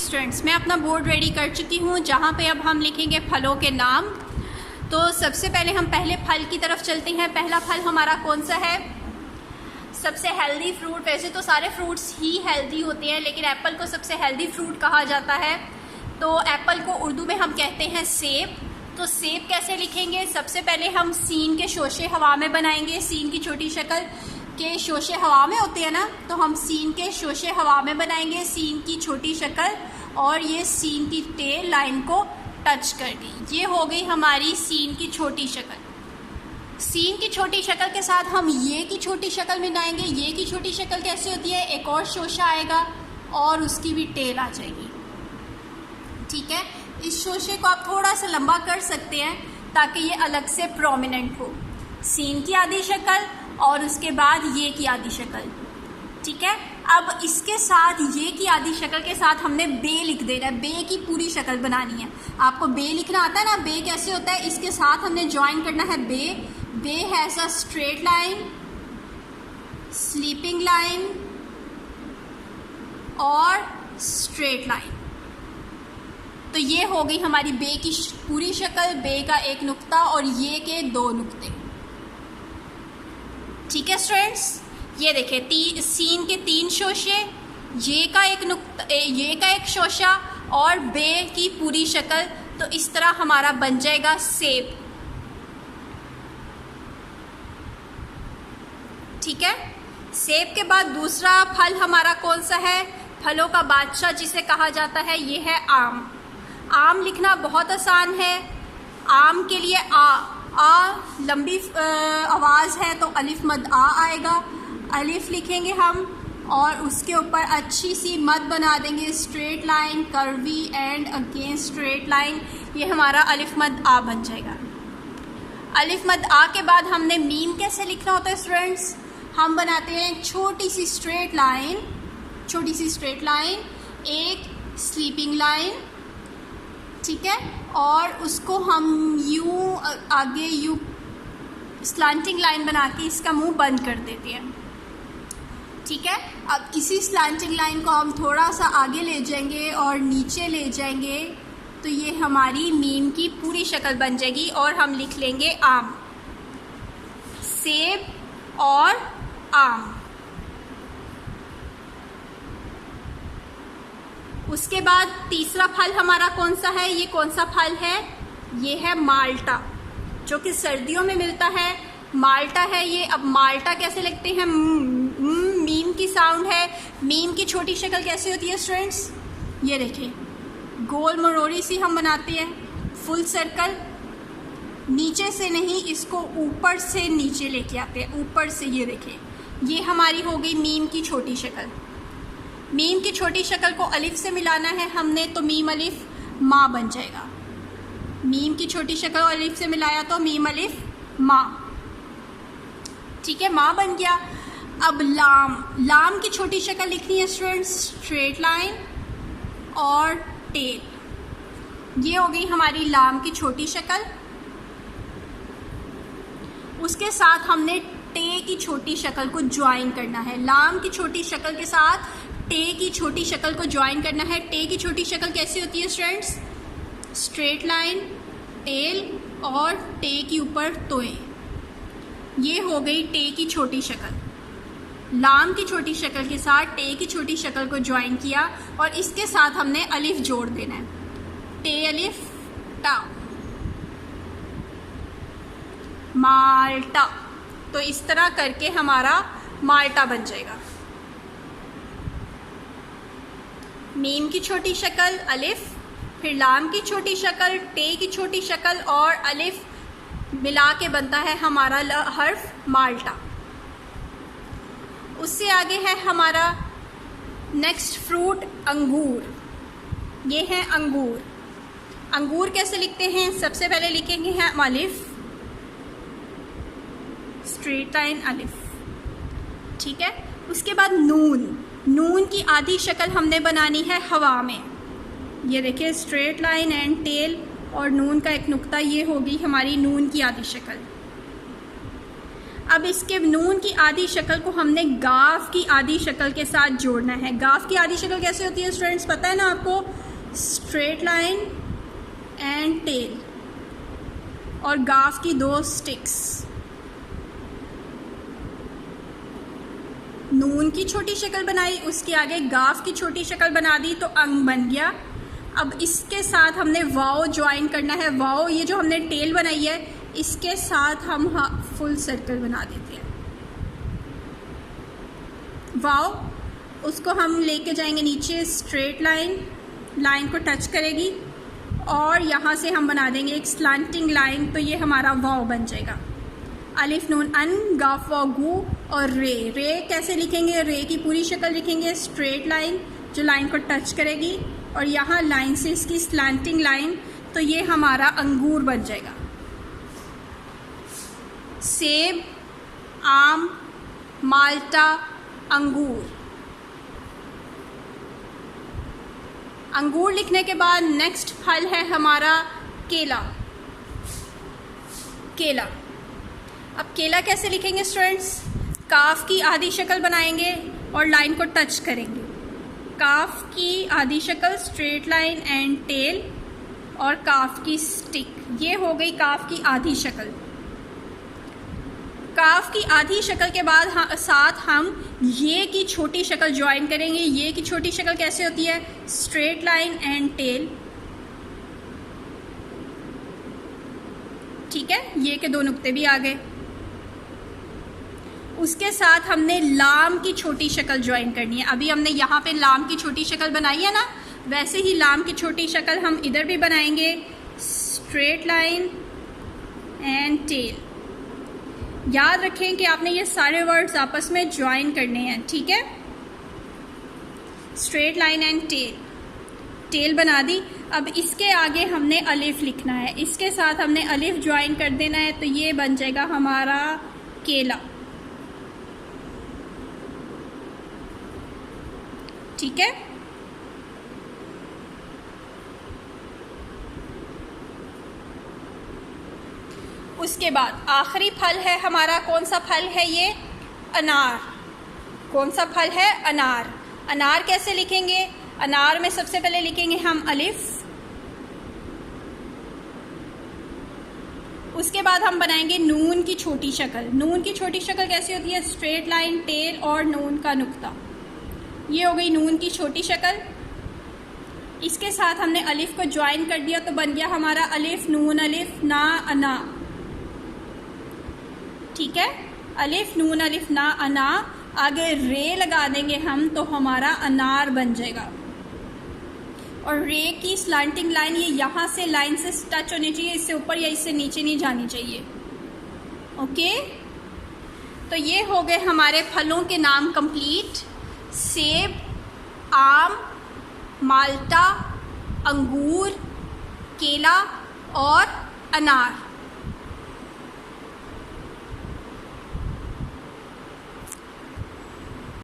Students, मैं अपना board ready कर चुकी हूँ जहाँ पे अब हम लिखेंगे फलों के नाम। तो सबसे पहले हम पहले फल की तरफ चलते हैं। पहला फल हमारा कौन सा है? सबसे हेल्दी फ्रूट। वैसे तो सारे फ्रूट्स ही हेल्दी होते हैं, लेकिन एप्पल को सबसे हेल्दी फ्रूट कहा जाता है। तो एप्पल को उर्दू में हम कहते हैं सेब। तो सेब कैसे लिखेंगे? सबसे पहले हम सीन के शोशे हवा में बनाएंगे। सीन की छोटी शक्ल के शोशे हवा में होते हैं ना, तो हम सीन के शोशे हवा में बनाएंगे। सीन की छोटी शक्ल और ये सीन की टेल लाइन को टच कर गई। ये हो गई हमारी सीन की छोटी शक्ल। सीन की छोटी शक्ल के साथ हम ये की छोटी शक्ल बनाएंगे। ये की छोटी शक्ल कैसे होती है? एक और शोशा आएगा और उसकी भी टेल आ जाएगी। ठीक है, इस शोशे को आप थोड़ा सा लंबा कर सकते हैं ताकि ये अलग से प्रोमिनेंट हो। सीन की आधी शक्ल और उसके बाद ये की आधी शक्ल। ठीक है, अब इसके साथ ये की आधी शक्ल के साथ हमने बे लिख देना है। बे की पूरी शक्ल बनानी है। आपको बे लिखना आता है ना? बे कैसे होता है? इसके साथ हमने ज्वाइन करना है B. B has a straight line, sleeping line और स्ट्रेट लाइन। तो ये हो गई हमारी बे की पूरी शक्ल। बे का एक नुक्ता और ये के दो नुक्ते। ठीक है स्टूडेंट्स, ये देखिए सीन के 3 शोशे, ये का एक नुक्ता, ये का एक शोशा और बे की पूरी शक्ल। तो इस तरह हमारा बन जाएगा सेब। ठीक है, सेब के बाद दूसरा फल हमारा कौन सा है? फलों का बादशाह जिसे कहा जाता है, ये है आम। आम लिखना बहुत आसान है। आम के लिए आ लंबी आवाज़ है तो अलिफ मद आ आएगा। अलिफ लिखेंगे हम और उसके ऊपर अच्छी सी मद बना देंगे। Straight line, curvy and again straight line. ये हमारा अलिफ मद आ बन जाएगा। अलिफ मद आ के बाद हमने मीम कैसे लिखना होता है स्टूडेंट्स? हम बनाते हैं छोटी सी स्ट्रेट लाइन, छोटी सी स्ट्रेट लाइन, एक स्लीपिंग लाइन। ठीक है, और उसको हम यूं आगे यूं स्लांटिंग लाइन बना के इसका मुंह बंद कर देते हैं। ठीक है, अब इसी स्लांटिंग लाइन को हम थोड़ा सा आगे ले जाएंगे और नीचे ले जाएंगे तो ये हमारी मीम की पूरी शक्ल बन जाएगी और हम लिख लेंगे आम। सेब और आम। उसके बाद तीसरा फल हमारा कौन सा है? ये कौन सा फल है? ये है माल्टा, जो कि सर्दियों में मिलता है। माल्टा है ये। अब माल्टा कैसे लिखते हैं? मीम की साउंड है। मीम की छोटी शक्ल कैसे होती है स्टूडेंट्स? ये देखिए, गोल मरोड़ी सी हम बनाते हैं, फुल सर्कल। नीचे से नहीं, इसको ऊपर से नीचे लेके आते हैं, ऊपर से। ये देखिए, ये हमारी हो गई मीम की छोटी शक्ल। मीम की छोटी शक्ल को अलिफ से मिलाना है हमने, तो मीम अलिफ माँ बन जाएगा। मीम की छोटी शक्ल अलिफ से मिलाया तो मीम अलिफ माँ। ठीक है, माँ बन गया। अब लाम। लाम की छोटी शक्ल लिखनी है स्टूडेंट्स, स्ट्रेट लाइन और टेल। ये हो गई हमारी लाम की छोटी शक्ल। उसके साथ हमने टे की छोटी शक्ल को ज्वाइन करना है। लाम की छोटी शक्ल के साथ टे की छोटी शक्ल को ज्वाइन करना है। टे की छोटी शक्ल कैसी होती है स्टूडेंट्स? स्ट्रेट लाइन, टेल और टे के ऊपर तोए। ये हो गई टे की छोटी शक्ल। लाम की छोटी शक्ल के साथ टे की छोटी शक्ल को ज्वाइन किया और इसके साथ हमने अलिफ जोड़ देना है। टे अलिफ टा, माल्टा। तो इस तरह करके हमारा माल्टा बन जाएगा। मीम की छोटी शक्ल अलिफ, फिर लाम की छोटी शक्ल, टे की छोटी शक्ल और अलिफ मिला के बनता है हमारा हर्फ माल्टा। उससे आगे है हमारा नेक्स्ट फ्रूट अंगूर। ये है अंगूर। अंगूर कैसे लिखते हैं? सबसे पहले लिखेंगे हम अलिफ, स्ट्रेट लाइन अलिफ। ठीक है, उसके बाद नून। नून की आधी शक्ल हमने बनानी है हवा में। ये देखिए, स्ट्रेट लाइन एंड टेल और नून का एक नुक्ता। ये होगी हमारी नून की आधी शक्ल। अब इसके नून की आधी शक्ल को हमने गाफ की आधी शक्ल के साथ जोड़ना है। गाफ की आधी शक्ल कैसे होती है स्टूडेंट्स, पता है ना आपको? स्ट्रेट लाइन एंड टेल और गाफ की 2 स्टिक्स। नून की छोटी शक्ल बनाई, उसके आगे गाफ की छोटी शक्ल बना दी तो अंग बन गया। अब इसके साथ हमने वाओ ज्वाइन करना है। वाओ, ये जो हमने टेल बनाई है इसके साथ हम फुल सर्कल बना देते हैं। वाओ, उसको हम लेके जाएंगे नीचे, स्ट्रेट लाइन को टच करेगी और यहाँ से हम बना देंगे एक स्लांटिंग लाइन, तो ये हमारा वाओ बन जाएगा। अलिफ नून अन, गाफ वाओ गू और रे कैसे लिखेंगे? रे की पूरी शक्ल लिखेंगे, स्ट्रेट लाइन जो लाइन को टच करेगी और यहाँ लाइन से इसकी स्लांटिंग लाइन, तो ये हमारा अंगूर बन जाएगा। सेब, आम, माल्टा, अंगूर। अंगूर लिखने के बाद नेक्स्ट फल है हमारा केला। अब केला कैसे लिखेंगे स्टूडेंट्स? काफ की आधी शक्ल बनाएंगे और लाइन को टच करेंगे। काफ की आधी शक्ल, स्ट्रेट लाइन एंड टेल और काफ की स्टिक, ये हो गई काफ की आधी शक्ल। काफ की आधी शक्ल के बाद साथ हम ये की छोटी शक्ल ज्वाइन करेंगे। ये की छोटी शक्ल कैसे होती है? स्ट्रेट लाइन एंड टेल, ठीक है, ये के 2 नुक्ते भी आ गए। उसके साथ हमने लाम की छोटी शक्ल ज्वाइन करनी है। अभी हमने यहाँ पे लाम की छोटी शक्ल बनाई है ना, वैसे ही लाम की छोटी शक्ल हम इधर भी बनाएंगे, स्ट्रेट लाइन एंड टेल। याद रखें कि आपने ये सारे वर्ड्स आपस में ज्वाइन करने हैं, ठीक है? स्ट्रेट लाइन एंड टेल बना दी। अब इसके आगे हमने अलिफ लिखना है, इसके साथ हमने अलिफ ज्वाइन कर देना है, तो ये बन जाएगा हमारा केला, ठीक है? उसके बाद आखिरी फल है हमारा, कौन सा फल है ये? अनार। कौन सा फल है? अनार। अनार कैसे लिखेंगे? अनार में सबसे पहले लिखेंगे हम अलिफ, उसके बाद हम बनाएंगे नून की छोटी शक्ल। नून की छोटी शक्ल कैसी होती है? स्ट्रेट लाइन, टेल और नून का नुक्ता। ये हो गई नून की छोटी शक्ल। इसके साथ हमने अलिफ को ज्वाइन कर दिया तो बन गया हमारा अलिफ नून अलिफ ना अना, ठीक है? अलिफ नून अलिफ ना अना, आगे रे लगा देंगे हम तो हमारा अनार बन जाएगा। और रे की स्लांटिंग लाइन ये यहाँ से लाइन से टच होनी चाहिए, इससे ऊपर या इससे नीचे नहीं जानी चाहिए, ओके? तो ये हो गए हमारे फलों के नाम कंप्लीट। सेब, आम, माल्टा, अंगूर, केला और अनार।